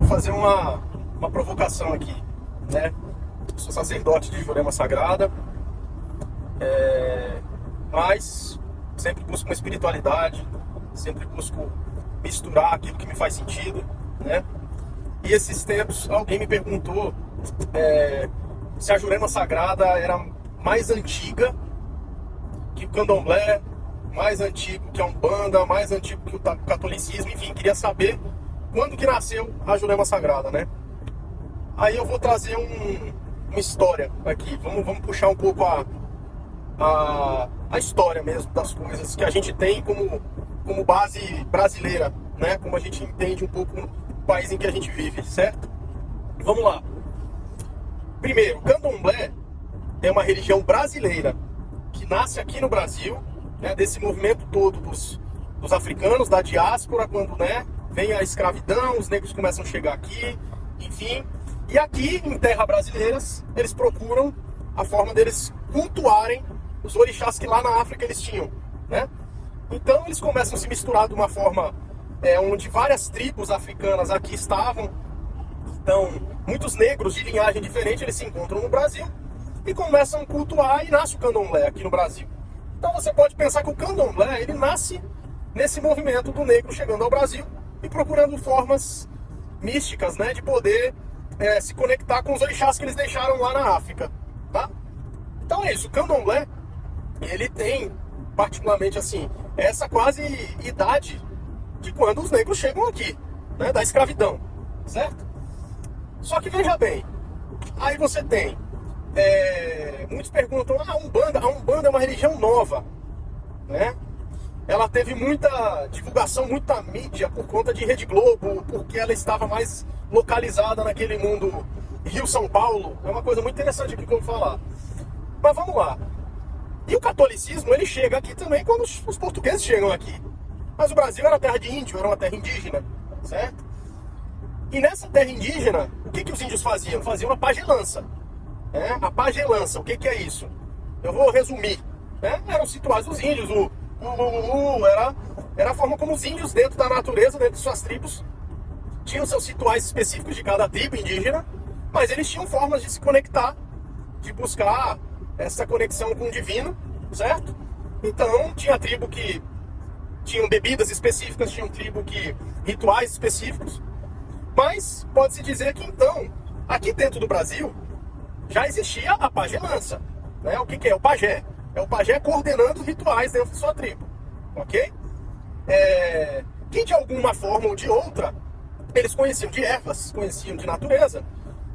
fazer uma provocação aqui, né? Eu sou sacerdote de Jurema Sagrada, mas sempre busco uma espiritualidade, sempre busco misturar aquilo que me faz sentido, né? E esses tempos alguém me perguntou se a Jurema Sagrada era mais antiga que o Candomblé, mais antigo que a Umbanda, mais antigo que o catolicismo, enfim, queria saber quando que nasceu a Jurema Sagrada, né? Aí eu vou trazer uma história aqui, vamos puxar um pouco a história mesmo das coisas que a gente tem como base brasileira, né? Como a gente entende um pouco o país em que a gente vive, certo? Vamos lá. Primeiro, o Candomblé é uma religião brasileira que nasce aqui no Brasil, né, desse movimento todo dos africanos, da diáspora, quando, né, vem a escravidão, os negros começam a chegar aqui, enfim. E aqui, em terras brasileiras, eles procuram a forma deles cultuarem os orixás que lá na África eles tinham, né? Então eles começam a se misturar de uma forma onde várias tribos africanas aqui estavam. Então, muitos negros de linhagem diferente, eles se encontram no Brasil e começam a cultuar, e nasce o Candomblé aqui no Brasil. Então você pode pensar que o Candomblé, ele nasce nesse movimento do negro chegando ao Brasil e procurando formas místicas, né, de poder se conectar com os orixás que eles deixaram lá na África, tá? Então é isso, o Candomblé, ele tem, particularmente assim, essa quase idade de quando os negros chegam aqui, né, da escravidão, certo? Só que veja bem, aí você tem, muitos perguntam, a Umbanda é uma religião nova, né? Ela teve muita divulgação, muita mídia por conta de Rede Globo, porque ela estava mais localizada naquele mundo Rio-São Paulo. É uma coisa muito interessante aqui que eu vou falar. Mas vamos lá. E o catolicismo, ele chega aqui também quando os portugueses chegam aqui. Mas o Brasil era terra de índio, era uma terra indígena, certo? E nessa terra indígena, o que os índios faziam? Faziam a pagelança. A pagelança, o que é isso? Eu vou resumir. Eram os rituais dos índios, era a forma como os índios, dentro da natureza, dentro de suas tribos, tinham seus rituais específicos de cada tribo indígena, mas eles tinham formas de se conectar, de buscar essa conexão com o divino, certo? Então, tinha tribo que tinham bebidas específicas, tinha tribo que rituais específicos, mas pode-se dizer que então, aqui dentro do Brasil, já existia a pagelança, né? O que é o pajé? É o pajé coordenando rituais dentro de sua tribo, ok? Que de alguma forma ou de outra, eles conheciam de ervas, conheciam de natureza,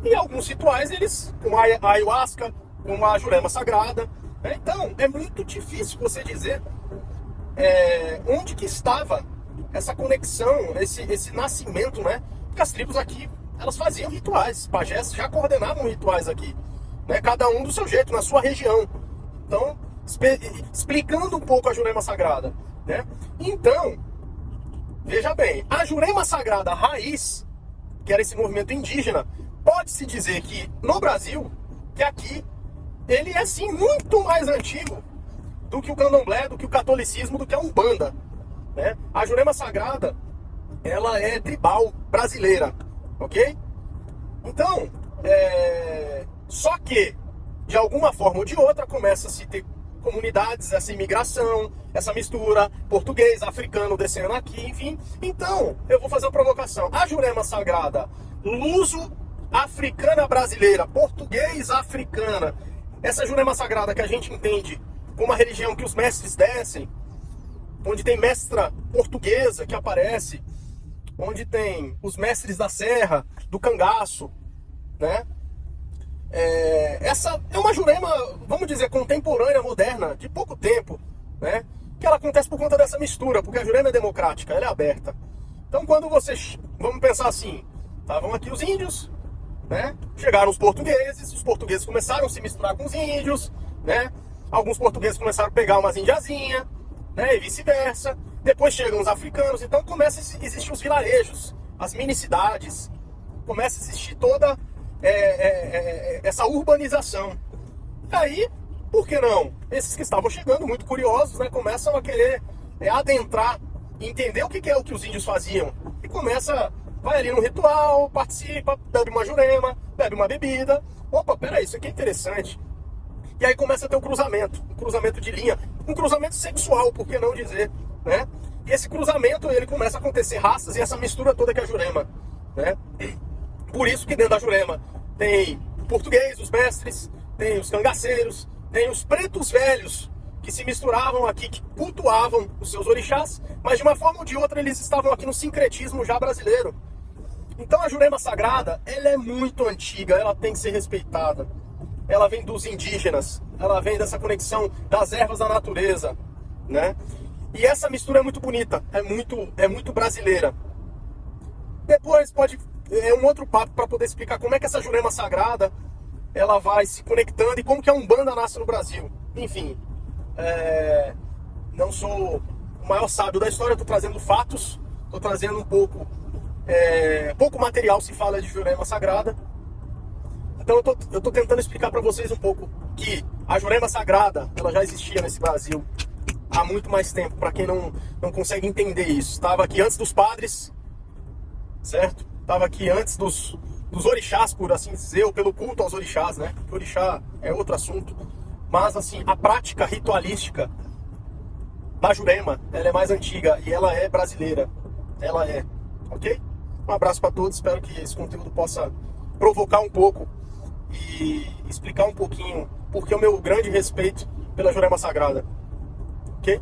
e alguns rituais eles, como a ayahuasca, como a Jurema Sagrada, né? Então, é muito difícil você dizer onde que estava essa conexão, esse nascimento, né? Porque as tribos aqui, elas faziam rituais, pajés já coordenavam rituais aqui, né? Cada um do seu jeito, na sua região. Então, explicando um pouco a Jurema Sagrada, né? Então, veja bem, a Jurema Sagrada raiz, que era esse movimento indígena, pode-se dizer que no Brasil, que aqui, ele é sim muito mais antigo do que o Candomblé, do que o catolicismo, do que a Umbanda, né? A Jurema Sagrada, ela é tribal brasileira, ok? Então, só que, de alguma forma ou de outra, começa a se ter comunidades, essa imigração, essa mistura, português, africano descendo aqui, enfim. Então, eu vou fazer uma provocação. A Jurema Sagrada, luso-africana brasileira, português-africana, essa Jurema Sagrada que a gente entende como uma religião que os mestres descem, onde tem mestra portuguesa que aparece, onde tem os mestres da serra, do cangaço, né? Essa é uma Jurema, vamos dizer, contemporânea, moderna, de pouco tempo, né? Que ela acontece por conta dessa mistura, porque a Jurema é democrática, ela é aberta. Então quando vocês, vamos pensar assim, estavam aqui os índios, né? Chegaram os portugueses começaram a se misturar com os índios, né? Alguns portugueses começaram a pegar umas indiazinhas, né? E vice-versa. Depois chegam os africanos, então começa a existir os vilarejos, as mini-cidades, começa a existir toda essa urbanização. E aí, por que não? Esses que estavam chegando, muito curiosos, né, começam a querer adentrar, entender o que é o que os índios faziam. E começa vai ali no ritual, participa, bebe uma jurema, bebe uma bebida. Opa, peraí, isso aqui é interessante. E aí começa a ter um cruzamento de linha, um cruzamento sexual, por que não dizer, né? E esse cruzamento, ele começa a acontecer raças e essa mistura toda que é a jurema, né? Por isso que dentro da jurema tem o português, os mestres, tem os cangaceiros, tem os pretos velhos, que se misturavam aqui, que cultuavam os seus orixás, mas de uma forma ou de outra eles estavam aqui no sincretismo já brasileiro. Então a jurema sagrada, ela é muito antiga, ela tem que ser respeitada. Ela vem dos indígenas, ela vem dessa conexão das ervas da natureza, né? E essa mistura é muito bonita, é muito brasileira. Depois é um outro papo para poder explicar como é que essa jurema sagrada ela vai se conectando e como que a Umbanda nasce no Brasil. Enfim, não sou o maior sábio da história, estou trazendo fatos, estou trazendo um pouco material se fala de jurema sagrada. Então eu tô tentando explicar para vocês um pouco que a jurema sagrada, ela já existia nesse Brasil há muito mais tempo, para quem não consegue entender isso. Estava aqui antes dos padres, certo? Estava aqui antes dos orixás, por assim dizer, ou pelo culto aos orixás, né? Porque orixá é outro assunto. Mas, assim, a prática ritualística da jurema, ela é mais antiga e ela é brasileira. Ela é, ok? Um abraço para todos, espero que esse conteúdo possa provocar um pouco e explicar um pouquinho porque o meu grande respeito pela jurema sagrada, ok?